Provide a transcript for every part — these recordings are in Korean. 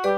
(7월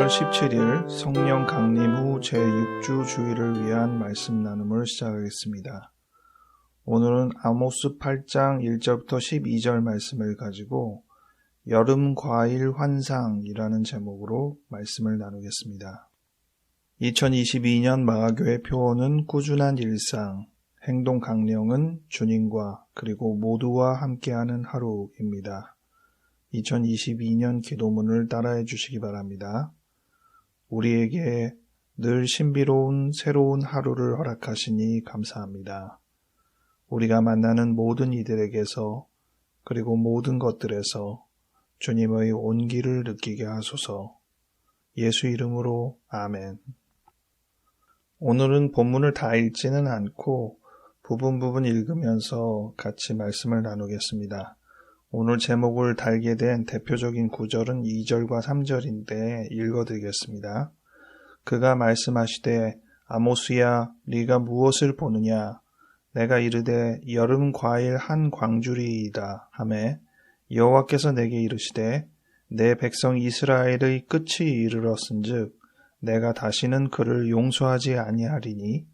17일) 성령 강림 후 제6주 주일을 위한 말씀 나눔을 시작하겠습니다. 오늘은 아모스 8장 1절부터 12절 말씀을 가지고 여름 과일 환상이라는 제목으로 말씀을 나누겠습니다. 2022년 마가교회 표어는 꾸준한 일상, 행동 강령은 주님과 그리고 모두와 함께하는 하루입니다. 2022년 기도문을 따라해 주시기 바랍니다. 우리에게 늘 신비로운 새로운 하루를 허락하시니 감사합니다. 우리가 만나는 모든 이들에게서 그리고 모든 것들에서 주님의 온기를 느끼게 하소서. 예수 이름으로 아멘. 오늘은 본문을 다 읽지는 않고 부분 읽으면서 같이 말씀을 나누겠습니다. 오늘 제목을 달게 된 대표적인 구절은 2절과 3절인데 읽어드리겠습니다. 그가 말씀하시되 아모스야 네가 무엇을 보느냐? 내가 이르되 여름 과일 한 광주리이다 하매 여호와께서 내게 이르시되 내 백성 이스라엘의 끝이 이르렀은즉 내가 다시는 그를 용서하지 아니하리니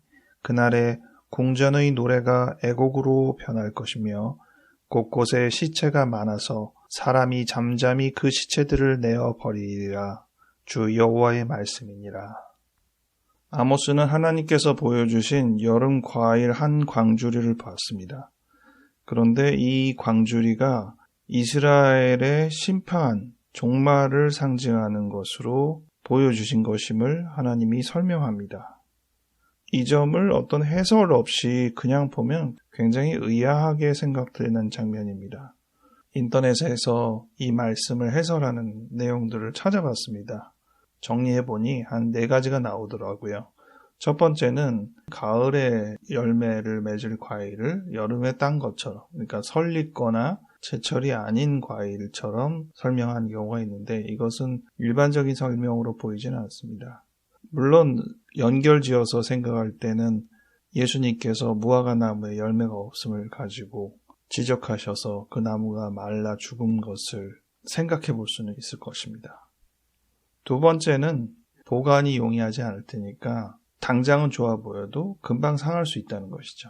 그날에 궁전의 노래가 애곡으로 변할 것이며 곳곳에 시체가 많아서 사람이 잠잠히 그 시체들을 내어 버리리라. 주 여호와의 말씀이니라. 아모스는 하나님께서 보여주신 여름 과일 한 광주리를 봤습니다. 그런데 이 광주리가 이스라엘의 심판, 종말을 상징하는 것으로 보여주신 것임을 하나님이 설명합니다. 이 점을 어떤 해설 없이 그냥 보면 굉장히 의아하게 생각되는 장면입니다. 인터넷에서 이 말씀을 해설하는 내용들을 찾아봤습니다. 정리해보니 한 4가지가 나오더라고요. 첫 번째는 가을에 열매를 맺을 과일을 여름에 딴 것처럼, 그러니까 설리거나 제철이 아닌 과일처럼 설명한 경우가 있는데 이것은 일반적인 설명으로 보이지는 않습니다. 물론 연결지어서 생각할 때는 예수님께서 무화과 나무에 열매가 없음을 가지고 지적하셔서 그 나무가 말라 죽은 것을 생각해 볼 수는 있을 것입니다. 두 번째는 보관이 용이하지 않을 테니까 당장은 좋아 보여도 금방 상할 수 있다는 것이죠.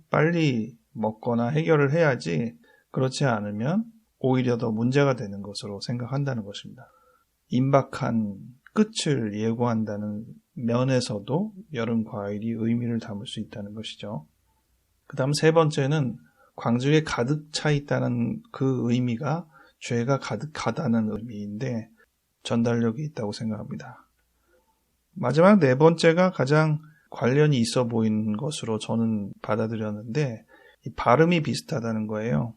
빨리 먹거나 해결을 해야지 그렇지 않으면 오히려 더 문제가 되는 것으로 생각한다는 것입니다. 임박한 끝을 예고한다는 면에서도 여름 과일이 의미를 담을 수 있다는 것이죠. 그 다음 세 번째는 광주에 가득 차 있다는 그 의미가 죄가 가득하다는 의미인데 전달력이 있다고 생각합니다. 마지막 네 번째가 가장 관련이 있어 보이는 것으로 저는 받아들였는데 이 발음이 비슷하다는 거예요.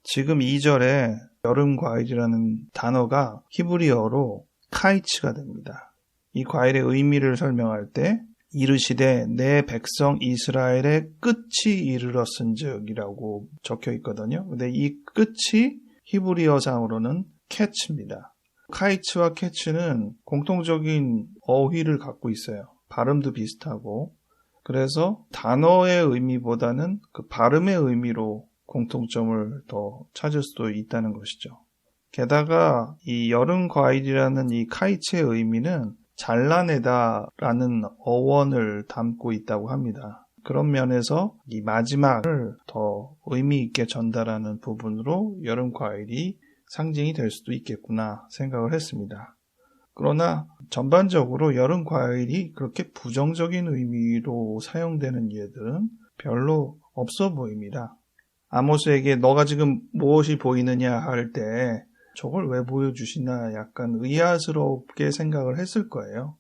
지금 2절에 여름 과일이라는 단어가 히브리어로 카이츠가 됩니다. 이 과일의 의미를 설명할 때 이르시되 내 백성 이스라엘의 끝이 이르렀은즉이라고 적혀 있거든요. 근데 이 끝이 히브리어상으로는 캐츠입니다. 카이츠와 캐츠는 공통적인 어휘를 갖고 있어요. 발음도 비슷하고 그래서 단어의 의미보다는 그 발음의 의미로 공통점을 더 찾을 수도 있다는 것이죠. 게다가 이 여름 과일이라는 이 카이츠의 의미는 잘라내다라는 어원을 담고 있다고 합니다. 그런 면에서 이 마지막을 더 의미 있게 전달하는 부분으로 여름 과일이 상징이 될 수도 있겠구나 생각을 했습니다. 그러나 전반적으로 여름 과일이 그렇게 부정적인 의미로 사용되는 예들은 별로 없어 보입니다. 아모스에게 너가 지금 무엇이 보이느냐 할 때 저걸 왜 보여주시나 약간 의아스럽게 생각을 했을 거예요.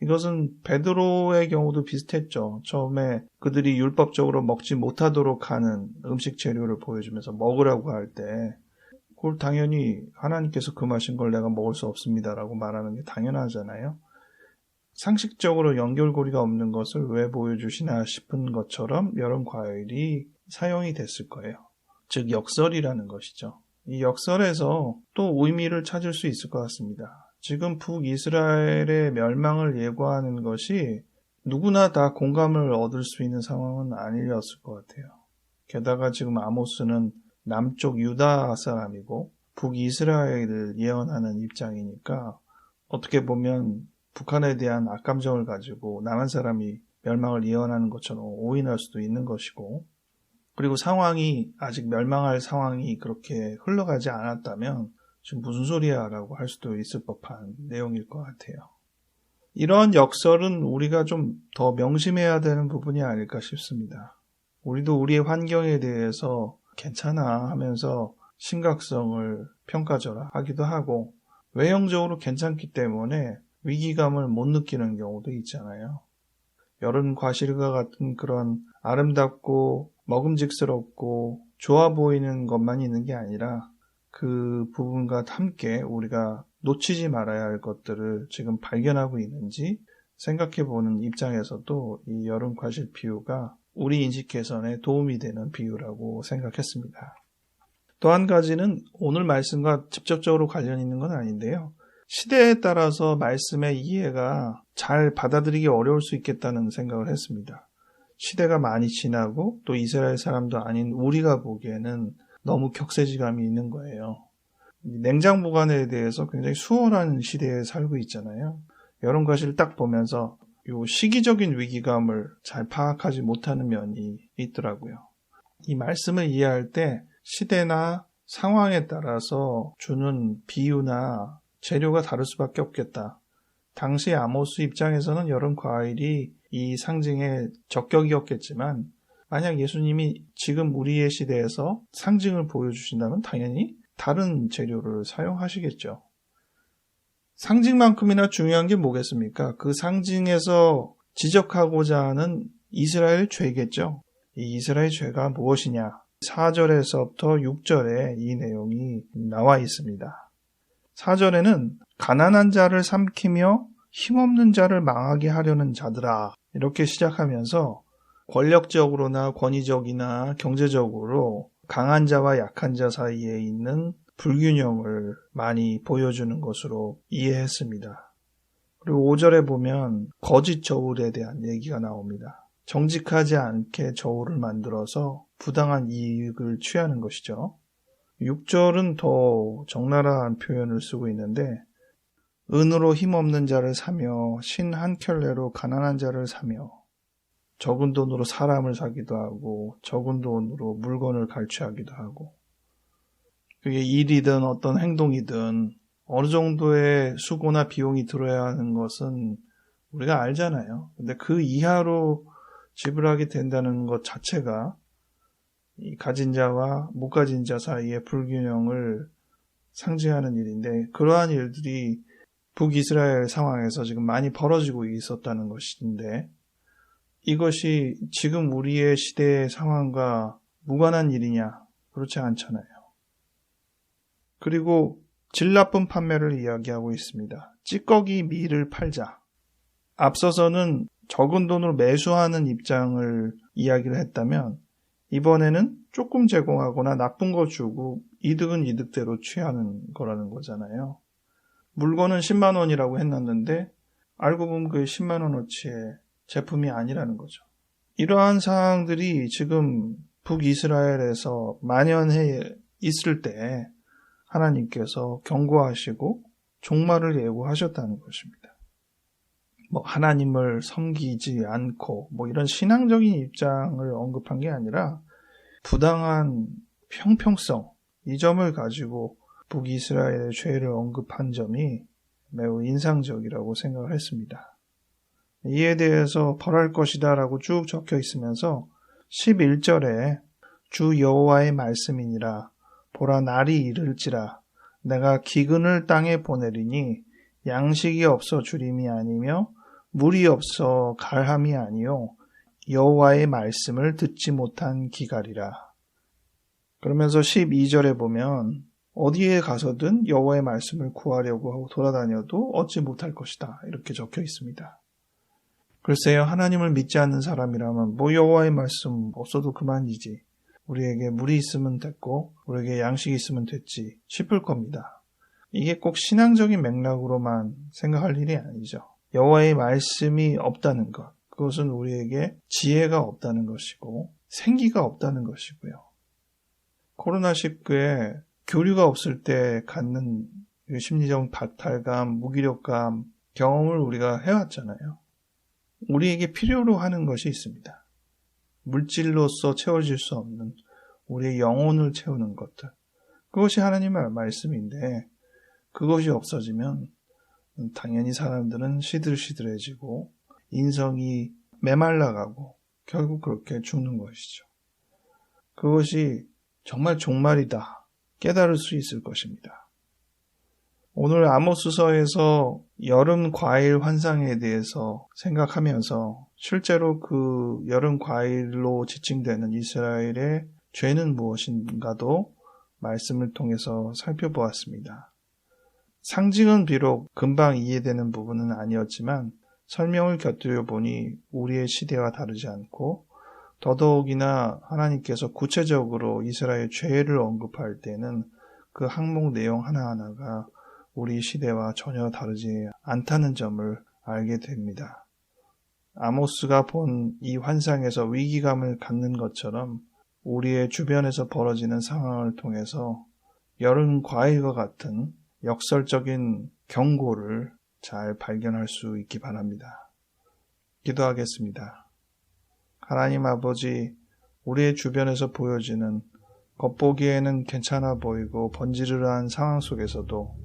이것은 베드로의 경우도 비슷했죠. 처음에 그들이 율법적으로 먹지 못하도록 하는 음식 재료를 보여주면서 먹으라고 할 때 그걸 당연히 하나님께서 금하신 걸 내가 먹을 수 없습니다라고 말하는 게 당연하잖아요. 상식적으로 연결고리가 없는 것을 왜 보여주시나 싶은 것처럼 여름 과일이 사용이 됐을 거예요. 즉 역설이라는 것이죠. 이 역설에서 또 의미를 찾을 수 있을 것 같습니다. 지금 북이스라엘의 멸망을 예고하는 것이 누구나 다 공감을 얻을 수 있는 상황은 아니었을 것 같아요. 게다가 지금 아모스는 남쪽 유다 사람이고 북이스라엘을 예언하는 입장이니까 어떻게 보면 북한에 대한 악감정을 가지고 남한 사람이 멸망을 예언하는 것처럼 오인할 수도 있는 것이고, 그리고 상황이 아직 멸망할 상황이 그렇게 흘러가지 않았다면 지금 무슨 소리야 라고 할 수도 있을 법한 내용일 것 같아요. 이러한 역설은 우리가 좀 더 명심해야 되는 부분이 아닐까 싶습니다. 우리도 우리의 환경에 대해서 괜찮아 하면서 심각성을 평가절하 하기도 하고, 외형적으로 괜찮기 때문에 위기감을 못 느끼는 경우도 있잖아요. 여름 과실과 같은 그런 아름답고 먹음직스럽고 좋아 보이는 것만 있는 게 아니라 그 부분과 함께 우리가 놓치지 말아야 할 것들을 지금 발견하고 있는지 생각해보는 입장에서도 이 여름 과실 비유가 우리 인식 개선에 도움이 되는 비유라고 생각했습니다. 또 한 가지는 오늘 말씀과 직접적으로 관련 있는 건 아닌데요. 시대에 따라서 말씀의 이해가 잘 받아들이기 어려울 수 있겠다는 생각을 했습니다. 시대가 많이 지나고 또 이스라엘 사람도 아닌 우리가 보기에는 너무 격세지감이 있는 거예요. 냉장 보관에 대해서 굉장히 수월한 시대에 살고 있잖아요. 여름 과실을 딱 보면서 요 시기적인 위기감을 잘 파악하지 못하는 면이 있더라고요. 이 말씀을 이해할 때 시대나 상황에 따라서 주는 비유나 재료가 다를 수밖에 없겠다. 당시 아모스 입장에서는 여름 과일이 이 상징의 적격이었겠지만, 만약 예수님이 지금 우리의 시대에서 상징을 보여주신다면 당연히 다른 재료를 사용하시겠죠. 상징만큼이나 중요한 게 뭐겠습니까? 그 상징에서 지적하고자 하는 이스라엘 죄겠죠. 이 이스라엘 죄가 무엇이냐? 4절에서부터 6절에 이 내용이 나와 있습니다. 4절에는 가난한 자를 삼키며 힘없는 자를 망하게 하려는 자들아, 이렇게 시작하면서 권력적으로나 권위적이나 경제적으로 강한 자와 약한 자 사이에 있는 불균형을 많이 보여주는 것으로 이해했습니다. 그리고 5절에 보면 거짓 저울에 대한 얘기가 나옵니다. 정직하지 않게 저울을 만들어서 부당한 이익을 취하는 것이죠. 6절은 더 적나라한 표현을 쓰고 있는데, 은으로 힘없는 자를 사며 신 한 켤레로 가난한 자를 사며, 적은 돈으로 사람을 사기도 하고 적은 돈으로 물건을 갈취하기도 하고, 그게 일이든 어떤 행동이든 어느 정도의 수고나 비용이 들어야 하는 것은 우리가 알잖아요. 근데 그 이하로 지불하게 된다는 것 자체가 이 가진 자와 못 가진 자 사이의 불균형을 상징하는 일인데, 그러한 일들이 북이스라엘 상황에서 지금 많이 벌어지고 있었다는 것인데, 이것이 지금 우리의 시대의 상황과 무관한 일이냐? 그렇지 않잖아요. 그리고 질 나쁜 판매를 이야기하고 있습니다. 찌꺼기 밀을 팔자. 앞서서는 적은 돈으로 매수하는 입장을 이야기를 했다면, 이번에는 조금 제공하거나 나쁜 거 주고 이득은 이득대로 취하는 거라는 거잖아요. 물건은 10만 원이라고 해놨는데 알고 보면 그 10만 원어치의 제품이 아니라는 거죠. 이러한 사항들이 지금 북이스라엘에서 만연해 있을 때 하나님께서 경고하시고 종말을 예고하셨다는 것입니다. 하나님을 섬기지 않고 이런 신앙적인 입장을 언급한 게 아니라 부당한 형평성, 이 점을 가지고 북이스라엘의 죄를 언급한 점이 매우 인상적이라고 생각을 했습니다. 이에 대해서 벌할 것이다 라고 쭉 적혀 있으면서 11절에 주 여호와의 말씀이니라, 보라 날이 이를지라 내가 기근을 땅에 보내리니 양식이 없어 주림이 아니며 물이 없어 갈함이 아니요 여호와의 말씀을 듣지 못한 기갈이라. 그러면서 12절에 보면 어디에 가서든 여호와의 말씀을 구하려고 하고 돌아다녀도 얻지 못할 것이다, 이렇게 적혀 있습니다. 글쎄요, 하나님을 믿지 않는 사람이라면 여호와의 말씀 없어도 그만이지, 우리에게 물이 있으면 됐고 우리에게 양식이 있으면 됐지 싶을 겁니다. 이게 꼭 신앙적인 맥락으로만 생각할 일이 아니죠. 여호와의 말씀이 없다는 것, 그것은 우리에게 지혜가 없다는 것이고 생기가 없다는 것이고요. 코로나19에 교류가 없을 때 갖는 심리적 박탈감, 무기력감, 경험을 우리가 해왔잖아요. 우리에게 필요로 하는 것이 있습니다. 물질로서 채워질 수 없는 우리의 영혼을 채우는 것들. 그것이 하나님의 말씀인데 그것이 없어지면 당연히 사람들은 시들시들해지고 인성이 메말라가고 결국 그렇게 죽는 것이죠. 그것이 정말 종말이다 깨달을 수 있을 것입니다. 오늘 아모스서에서 여름 과일 환상에 대해서 생각하면서 실제로 그 여름 과일로 지칭되는 이스라엘의 죄는 무엇인가도 말씀을 통해서 살펴보았습니다. 상징은 비록 금방 이해되는 부분은 아니었지만 설명을 곁들여 보니 우리의 시대와 다르지 않고 더더욱이나 하나님께서 구체적으로 이스라엘 죄를 언급할 때는 그 항목 내용 하나하나가 우리 시대와 전혀 다르지 않다는 점을 알게 됩니다. 아모스가 본 이 환상에서 위기감을 갖는 것처럼 우리의 주변에서 벌어지는 상황을 통해서 여름 과일과 같은 역설적인 경고를 잘 발견할 수 있기 바랍니다. 기도하겠습니다. 하나님 아버지, 우리의 주변에서 보여지는 겉보기에는 괜찮아 보이고 번지르르한 상황 속에서도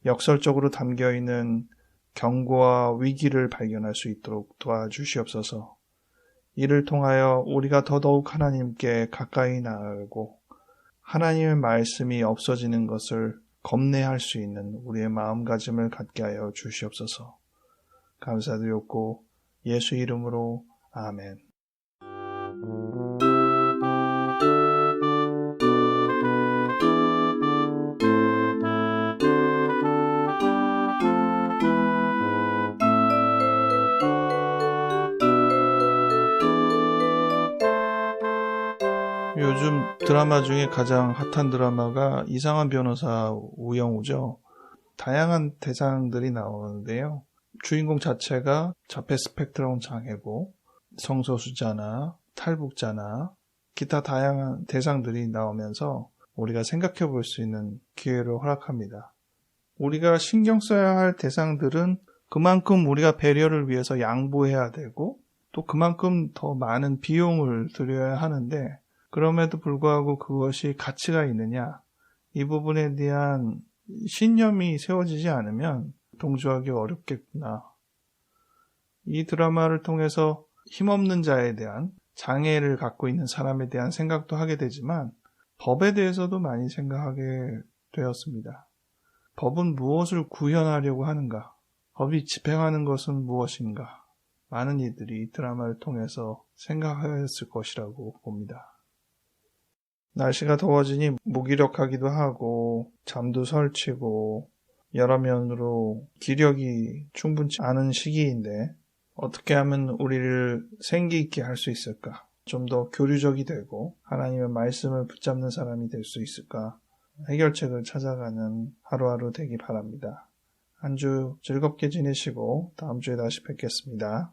역설적으로 담겨있는 경고와 위기를 발견할 수 있도록 도와주시옵소서. 이를 통하여 우리가 더더욱 하나님께 가까이 나아가고 하나님의 말씀이 없어지는 것을 겁내할 수 있는 우리의 마음가짐을 갖게 하여 주시옵소서. 감사드렸고 예수 이름으로 아멘. 요즘 드라마 중에 가장 핫한 드라마가 이상한 변호사 우영우죠. 다양한 대상들이 나오는데요. 주인공 자체가 자폐 스펙트럼 장애고 성소수자나 탈북자나 기타 다양한 대상들이 나오면서 우리가 생각해 볼 수 있는 기회를 허락합니다. 우리가 신경 써야 할 대상들은 그만큼 우리가 배려를 위해서 양보해야 되고 또 그만큼 더 많은 비용을 들여야 하는데 그럼에도 불구하고 그것이 가치가 있느냐, 이 부분에 대한 신념이 세워지지 않으면 동조하기 어렵겠구나. 이 드라마를 통해서 힘없는 자에 대한 장애를 갖고 있는 사람에 대한 생각도 하게 되지만 법에 대해서도 많이 생각하게 되었습니다. 법은 무엇을 구현하려고 하는가? 법이 집행하는 것은 무엇인가? 많은 이들이 이 드라마를 통해서 생각하였을 것이라고 봅니다. 날씨가 더워지니 무기력하기도 하고 잠도 설치고 여러 면으로 기력이 충분치 않은 시기인데 어떻게 하면 우리를 생기 있게 할 수 있을까? 좀 더 교류적이 되고 하나님의 말씀을 붙잡는 사람이 될 수 있을까? 해결책을 찾아가는 하루하루 되기 바랍니다. 한 주 즐겁게 지내시고 다음 주에 다시 뵙겠습니다.